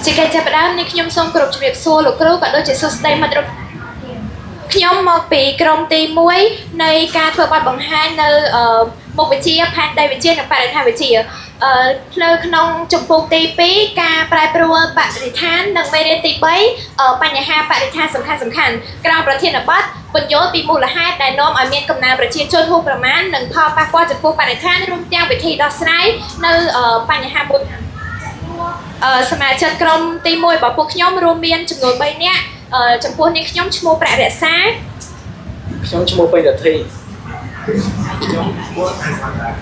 ជាកិច្ចចាប់ផ្ដើមនេះខ្ញុំសូមគោរពជម្រាបសួរលោកគ្រូក៏ដូចជាសួស្តីមិត្តរូបខ្ញុំមកពីក្រុមទី1នៃការធ្វើបទបង្ហាញនៅមុខវិជ្ជាផែនដីវិទ្យានិងបរិស្ថានវិទ្យាផ្លូវក្នុងចម្ពោះទី2ការប្រែប្រួលបរិស្ថាននិងមេរៀនទី3បញ្ហាបរិស្ថានសំខាន់ក្រោមប្រធានបទពន្យល់ពីមូលហេតុដែលនាំឲ្យមានកំណើនប្រជាជនហួសប្រមាណនិងផលប៉ះពាល់ចំពោះបរិស្ថានរួមទាំងវិធីដោះស្រាយនៅបញ្ហាមួយសមាជិកក្រុមទី1របស់ពួកខ្ញុំរួមមានចំនួន3នាក់ចំពោះនេះខ្ញុំឈ្មោះប្រាក់រក្សាខ្ញុំឈ្មោះពេញរទ្ធីខ្ញុំឈ្មោះអានសាន់ដែរ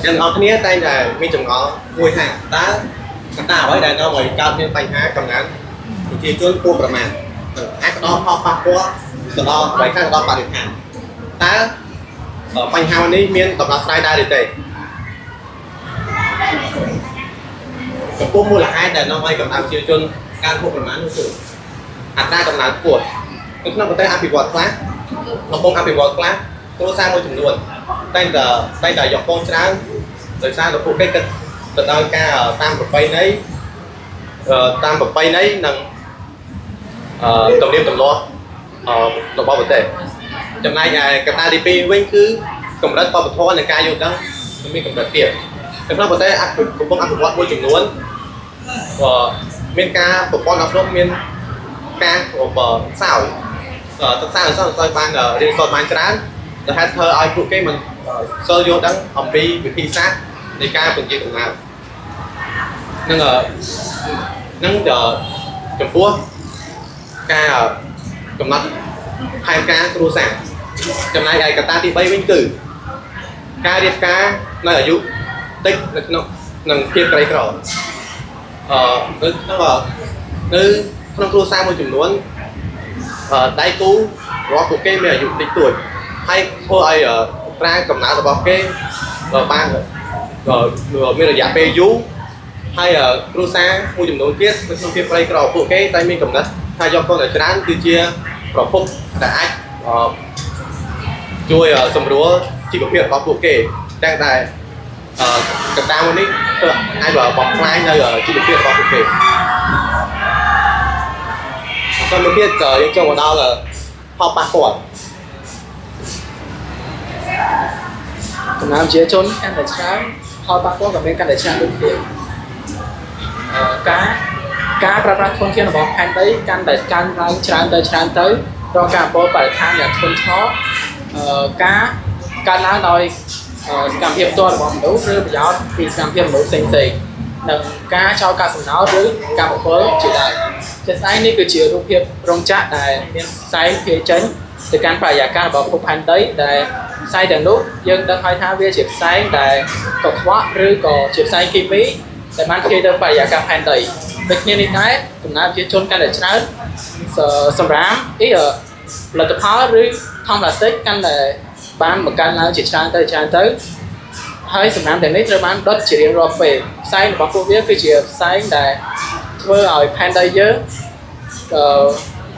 ទាំងអស់គ្នាតែងតែមានចម្ងល់មួយថាតើកត្តាអ្វីដែលនាំឲ្យកើតមានបញ្ហាកំណើនប្រជាជនហួសប្រមាណអាចផ្ដល់ផលប៉ះពាល់ទៅដល់បរិស្ថានដល់បរិស្ថានតើបញ្ហានេះមានដំណោះស្រាយដែរឬទេចំពោះមូលហេតុដែលនាំឲ្យកំណើនប្រជាជនកើតហួសប្រមាណនោះគឺអត្រាកំណើនខ្ពស់នៅក្នុងប្រទេសអភិវឌ្ឍខ្លះកំពុងអភិវឌ្ឍខ្លះគ្រួសារមួយចំនួនតែងតែយកកូនច្រើនដោយសារតែពួកគេគិតទៅដល់ការតាមប្រពៃណីនិងទំនៀមទម្លាប់របស់ប្រទេសចំណែកឯកត្តាទី2វិញគឺកម្រិតវប្បធម៌និងការយល់ដឹងមានកម្រិតទៀតនៅក្នុងប្រទេសកំពុងអភិវឌ្ឍមួយចំនួនមានការប្រព័ន្ធអប់រំមានការសោយសិក្សាអសរបានរៀនសូត្របានច្រើនដែលហេតុធ្វើឲ្យពួកគេមិនសូវយល់ដឹងអំពីវិធីសាស្ត្រនៃការពន្យាកំណើតនឹងចំពោះការកំណត់ផែនការគ្រួសារចំណែកឯកត្តាទី3វិញគឺការរៀបការនៅអាយុតិចនៅក្នុងភាពក្រីក្រនៅក្នុងគ្រួសារមួយចំនួនដៃគូរបស់ពួកគេមានអាយុតិចតួចហើយធ្វើឲ្យប្រាំកំណើតរបស់គេបានមានរយៈពេលយូរហើយគ្រួសារមួយចំនួនទៀតនៅក្នុងភាពក្រីក្រពួកគេតែមានកំណត់ថាយកកូនឲ្យច្រើនគឺជាប្រភពដែលអាចជួយសម្រួលជីវភាពរបស់ពួកគេតែកត្តាមួយនេះអាចបំផ្លាញនៅជីវភាពរបស់ពួកគេcòn mộtទៀតយើងចូលមកដល់ផលប៉ះពាល់ចំណាំជាជនកាន់តែច្រើនផលប៉ះពាល់ក៏មានកាន់តែច្រើនដូចគ្នាការប្រើប្រាស់ធនធានរបស់ផែនដីកាន់តែកើនឡើងច្រើនទៅរកការបំពុលបរិស្ថានយ៉ាងធ្ងន់ធ្ងរការកើនឡើងដោយសកម្មភាពផ្ទាល់របស់មនុស្សឬប្រយោជន៍ពីសកម្មភាពមនុស្សផ្សេងនិងការចោលកាកសំណល់ឬការបំពុលជាដើមជាស្អែកនេះគឺជារូបភាពរោងចក្រដែលមានផ្សែងភាយចេញទៅកាន់បរិយាកាសរបស់ភពផែនដីដែលផ្សែងទាំងនោះយើងដឹងហើយថាវាជាផ្សែងដែលកខ្វក់ឬក៏ជាផ្សែងគីមីដែលបានភាយទៅបរិយាកាសផែនដីដូចគ្នានេះដែរដំណើរជាជនកាន់តែច្រើនសម្រាប់ផលិតផលឬថង់ប្លាស្ទិកកាន់តែបានបង្កើនឡើងជាច្រើនទៅហើយសំរាមទាំងនេះត្រូវបានដុតជារៀងរាល់ពេលផ្សែងរបស់ពួកវាគឺជាផ្សែងដែលធ្វើឲ្យផែនដីយើង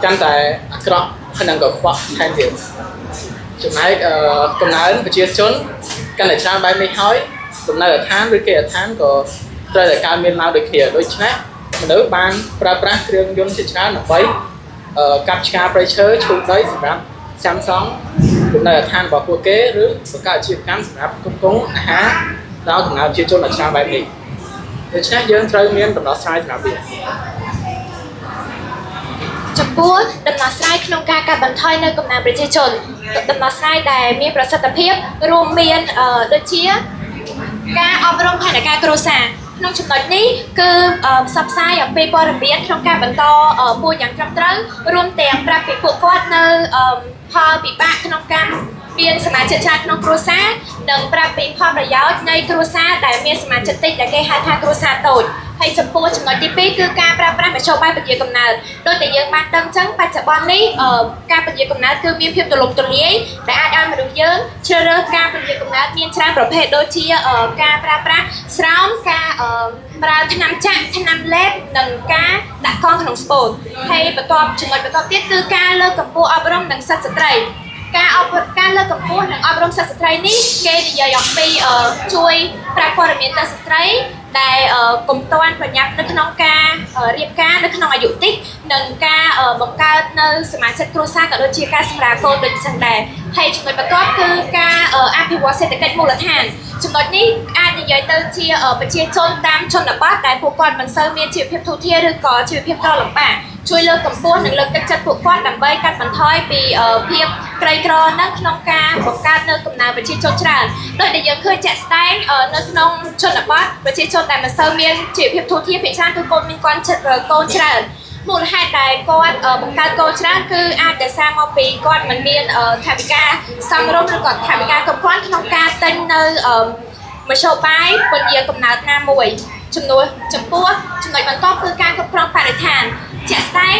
កាន់តែអាក្រក់ហើយនឹងក៏ខ្វក់ថែមទៀតចំណែកកំណើនប្រជាជនកាន់តែច្រើនបែបនេះហើយដំណើរដ្ឋានឬគេដ្ឋានក៏ត្រូវតែកើតមានឡើងដូចគ្នាដូច្នេះមនុស្សបានប្រើប្រាស់គ្រឿងយន្តជាច្រើនដើម្បីកាប់ឆ្ការព្រៃឈើឈូសដីសម្រាប់សាងសង់ដំណើរដ្ឋានរបស់ពួកគេឬបង្កើតអាជីវកម្មសម្រាប់គ្រប់គ្រងអាហារដល់កំណើនប្រជាជនដែលច្រើនបែបនេះដូច្នេះយើងត្រូវមានដំណោះស្រាយសម្រាប់វាចំពោះដំណោះស្រាយក្នុងការកាត់បន្ថយនៅកំណើនប្រជាជនដំណោះស្រាយដែលមានប្រសិទ្ធភាពរួមមានដូចជាការអប់រំផែនការគ្រួសារក្នុងចំណុចនេះគឺផ្សព្វផ្សាយអំពីព័ត៌មានក្នុងការបន្តពូជយ៉ាងត្រឹមត្រូវរួមទាំងប្រាប់ពីពួកគាត់នៅផលពិបាកក្នុងការមានសមាជិកច្រើនក្នុងគ្រួសារនិងប្រាប់ពីផលប្រយោជន៍នៃគ្រួសារដែលមានសមាជិកតិចដែលគេហៅថាគ្រួសារតូចហើយចំពោះចំណុចទី2គឺការប្រើប្រាស់មធ្យោបាយពន្យាកំណើតដូចតែយើងបានដឹងអញ្ចឹងបច្ចុប្បន្ននេះការពន្យាកំណើតគឺមានភាពទូលំទូលាយដែលអាចឲ្យមនុស្សយើងជ្រើសរើសការពន្យាកំណើតមានច្រើនប្រភេទដូចជាការប្រើប្រាស់ស្រោមការប្រើថ្នាំចាក់ថ្នាំលេបនិងការដាក់កងក្នុងស្ពូតហើយចំណុចបន្ទាប់ទៀតគឺការលើកកម្ពស់អប់រំនិងសិទ្ធិស្ត្រី ការលើកកម្ពស់និងអប់រំសិទ្ធិស្ត្រីនេះគេនិយាយអំពីជួយប្រាក់ព័ត៌មានទៅស្ត្រីដែលកុំតាន់ប្រញាប់នៅក្នុងការរៀបការនៅក្នុងអាយុតិចនិងការបង្កើតនៅសមាជិកគ្រួសារក៏ដូចជាការសម្រាលកូនដូចចឹងដែរហើយចំណុចបន្ទាប់គឺការអភិវឌ្ឍសេដ្ឋកិច្ចមូលដ្ឋានចំណុចនេះអាចនិយាយទៅជាប្រជាជនតាមជនបទដែលពួកគាត់មិនសូវមានជីវភាពធូរធារឬក៏ជីវភាពក្រលំបាកជួយលើកកម្ពស់និងលើកទឹកចិត្តពួកគាត់ដើម្បីកាត់បន្ថយពីភាពក្រីក្រនៅក្នុងការបង្កើតនៅកំណើនប្រជាជនច្រើនដោយដែលយើងឃើញជាក់ស្ដែងនៅក្នុងជនបទប្រជាជនដែលមិនសូវមានជីវភាពធូរធារភាគច្រើនគឺកូនមានកូនច្រើនមូលហេតុដែលគាត់បង្កើតកូនច្រើនគឺអាចដោយសារមកពីគាត់មិនមានថវិកាសមរម្យឬក៏ថវិកាគ្រប់គ្រាន់ក្នុងការទិញនៅមធ្យោបាយពន្យាកំណើតណាមួយចំពោះចំណុចបន្ទាប់គឺការគ្រប់គ្រងបរិស្ថានជាក់ស្ដែង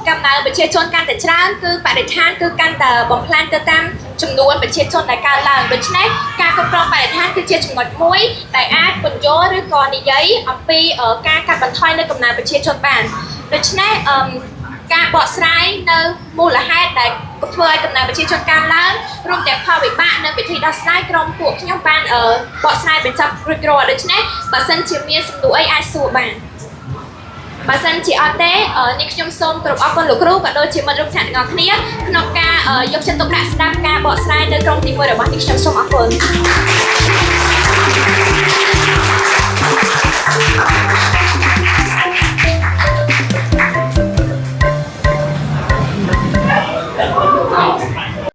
កំណើនប្រជាជនកាន់តែច្រើនគឺបរិស្ថានគឺកាន់តែបំផ្លាញទៅតាមចំនួនប្រជាជនដែលកើនឡើងដូច្នេះការគ្រប់គ្រងបរិស្ថានគឺជាចំណុចមួយដែលអាចពន្យល់ឬក៏និយាយអំពីការកាត់បន្ថយនៅកំណើនប្រជាជនបានដូច្នេះការបកស្រាយនៅមូលហេតុដែលធ្វើឲ្យកំណើនប្រជាជនកើនឡើងរួមទាំងផលវិបាកនិងវិធីដោះស្រាយក្រុមពួកខ្ញុំបានបកស្រាយបញ្ចប់រួចរាល់ដូច្នេះបើសិនជាមានសំណួរអីអាចសួរបានបើសិនជាអត់ទេនេះខ្ញុំសូមគោរពអរគុណលោកគ្រូក៏ដូចជាមិត្តរួមថ្នាក់ទាំងអស់គ្នាក្នុងការយកចិត្តទុកដាក់ស្ដាប់ការបកស្រាយនៅក្រុមទី1របស់នេះខ្ញុំសូមអរគុណ